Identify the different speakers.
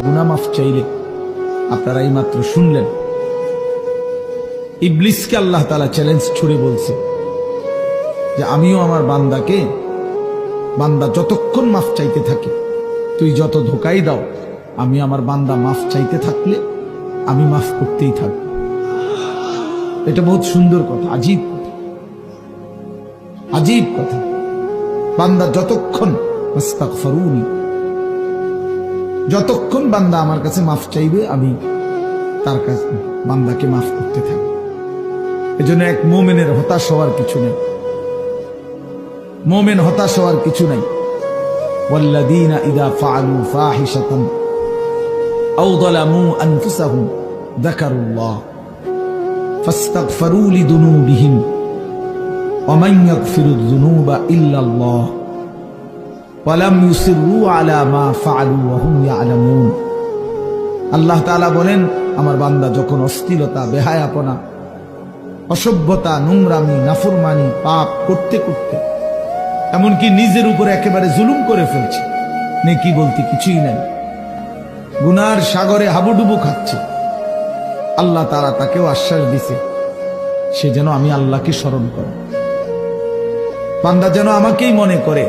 Speaker 1: গুনাহ মাফ চাইলে আপনারা এই মাত্র শুনলেন ইবলিসকে আল্লাহ তাআলা চ্যালেঞ্জ ছুড়ে বলছে যে আমিও আমার বান্দাকে, বান্দা যতক্ষণ মাফ চাইতে থাকে, তুই যত ধোকাই দাও, আমি আমার বান্দা মাফ চাইতে থাকলে আমি মাফ করতেই থাকবো। এটা বহুত সুন্দর কথা, আজীব কথা, আজীব কথা। বান্দা যতক্ষণ আস্তাগফিরুনি, যতক্ষণ বান্দা আমার কাছে মাফ চাইবে আমি তার কাছে বান্দাকে মাফ করতে থাকি। এজন্য এক মুমিনের হতাশ হওয়ার কিছু নেই, মুমিন হতাশ হওয়ার কিছু নাই। ওয়াল্লাযীনা ইযা ফাআলু ফাহিশাতান আও যালামু আনফুসাহুম যাকারুল্লাহ ফাস্তাগফিরু লিযুনুবিহিম ওয়া মান ইয়াগফিরুয যুনুবা ইল্লাল্লাহ ওয়া লাম ইউসিররু আলা মা ফাআলু ওয়া হুম ইয়ালামুন। আল্লাহ তাআলা বলেন, আমার বান্দা যখন অশ্লীলতা, বেহায়াপনা, অসভ্যতা, নোংরামি, নাফরমানি, পাপ করতে করতে এমনকি নিজের উপর একেবারে জুলুম করে ফেলছে, নেকি বলতে কিছুই নাই, গুনার সাগরে হাবুডুবু খাচ্ছে, আল্লাহ তাআলা তাকেও আশ্বাস দিছে সে যেন আমি আল্লাহকে স্মরণ করে, বান্দা যেন আমাকেই মনে করে।